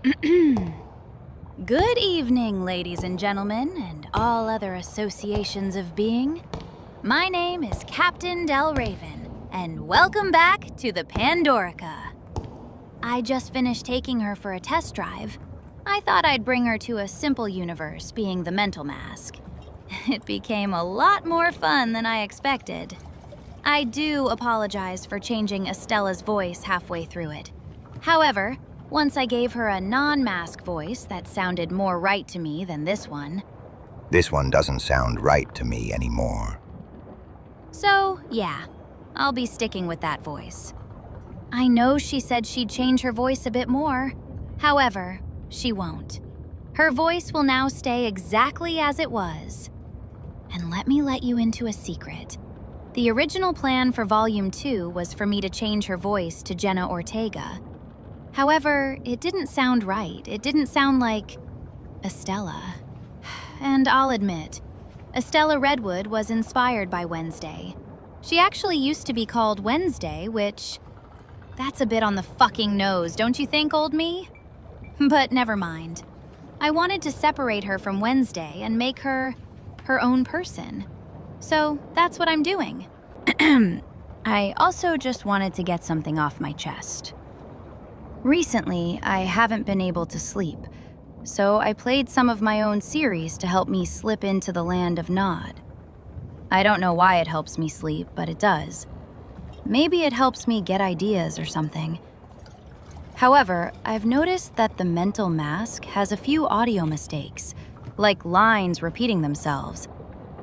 Good evening, ladies and gentlemen, and all other associations of being. My name is Captain Del Raven, and welcome back to the Pandorica. I just finished taking her for a test drive. I thought I'd bring her to a simple universe, being the mental mask. It became a lot more fun than I expected. I do apologize for changing Estella's voice halfway through it. However, once I gave her a non-mask voice that sounded more right to me than this one. This one doesn't sound right to me anymore. So, yeah, I'll be sticking with that voice. I know she said she'd change her voice a bit more. However, she won't. Her voice will now stay exactly as it was. And let me let you into a secret. The original plan for Volume 2 was for me to change her voice to Jenna Ortega. However, it didn't sound right. It didn't sound like Estella. And I'll admit, Estella Redwood was inspired by Wednesday. She actually used to be called Wednesday, which... that's a bit on the fucking nose, don't you think, old me? But never mind. I wanted to separate her from Wednesday and make her her own person. So that's what I'm doing. I also just wanted to get something off my chest. Recently, I haven't been able to sleep, so I played some of my own series to help me slip into the land of Nod. I don't know why it helps me sleep, but it does. Maybe it helps me get ideas or something. However, I've noticed that the mental mask has a few audio mistakes, like lines repeating themselves.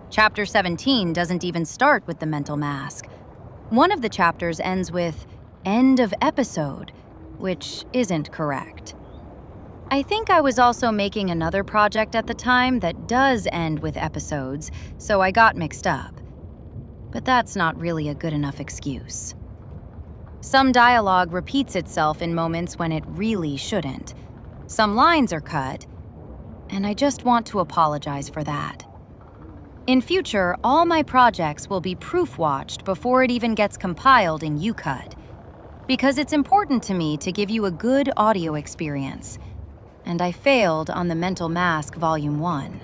Chapter 17 doesn't even start with the mental mask. One of the chapters ends with "end of episode," which isn't correct. I think I was also making another project at the time that does end with episodes, so I got mixed up. But that's not really a good enough excuse. Some dialogue repeats itself in moments when it really shouldn't. Some lines are cut, and I just want to apologize for that. In future, all my projects will be proof-watched before it even gets compiled in UCut. Because it's important to me to give you a good audio experience, and I failed on the Mental Mask Volume 1.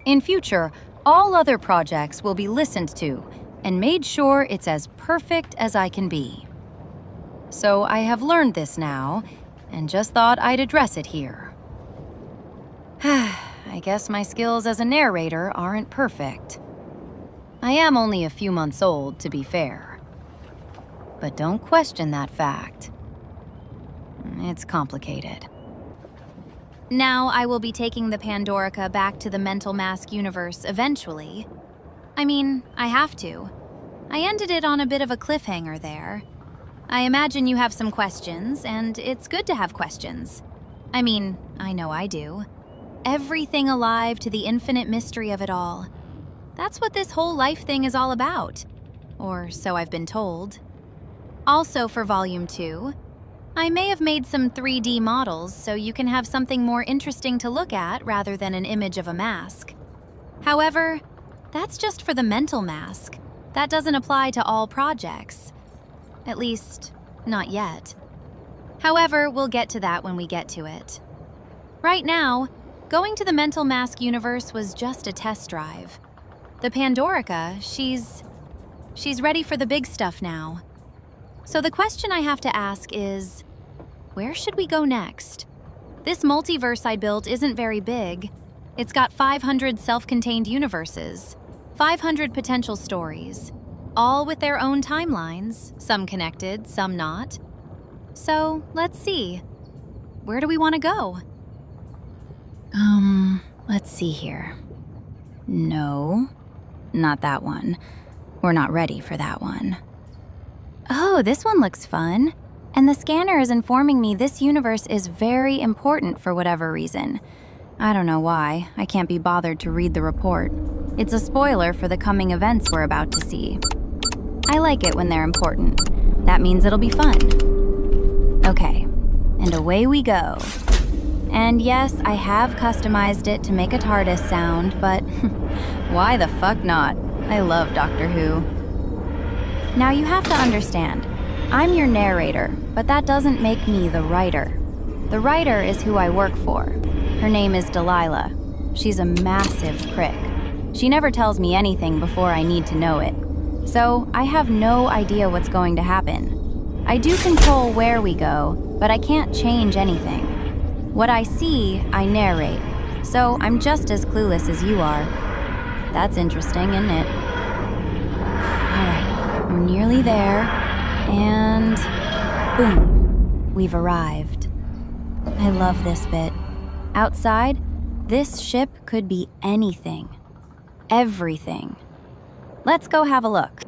In future, all other projects will be listened to and made sure it's as perfect as I can be. So I have learned this now, and just thought I'd address it here. I guess my skills as a narrator aren't perfect. I am only a few months old, to be fair. But don't question that fact. It's complicated. Now I will be taking the Pandorica back to the Mental Mask universe eventually. I mean, I have to. I ended it on a bit of a cliffhanger there. I imagine you have some questions, and it's good to have questions. I mean, I know I do. Everything alive to the infinite mystery of it all. That's what this whole life thing is all about. Or so I've been told. Also for Volume 2, I may have made some 3D models so you can have something more interesting to look at rather than an image of a mask. However, that's just for the mental mask. That doesn't apply to all projects. At least, not yet. However, we'll get to that when we get to it. Right now, going to the Mental Mask universe was just a test drive. The Pandorica, she's ready for the big stuff now. So the question I have to ask is, where should we go next? This multiverse I built isn't very big. It's got 500 self-contained universes, 500 potential stories, all with their own timelines, some connected, some not. So let's see. Where do we want to go? Let's see here. No, not that one. We're not ready for that one. Oh, this one looks fun. And the scanner is informing me this universe is very important for whatever reason. I don't know why. I can't be bothered to read the report. It's a spoiler for the coming events we're about to see. I like it when they're important. That means it'll be fun. Okay, and away we go. And yes, I have customized it to make a TARDIS sound, but why the fuck not? I love Doctor Who. Now you have to understand, I'm your narrator, but that doesn't make me the writer. The writer is who I work for. Her name is Delilah. She's a massive prick. She never tells me anything before I need to know it. So I have no idea what's going to happen. I do control where we go, but I can't change anything. What I see, I narrate. So I'm just as clueless as you are. That's interesting, isn't it? All right, we're nearly there, and boom, we've arrived. I love this bit. Outside, this ship could be anything. Everything. Let's go have a look.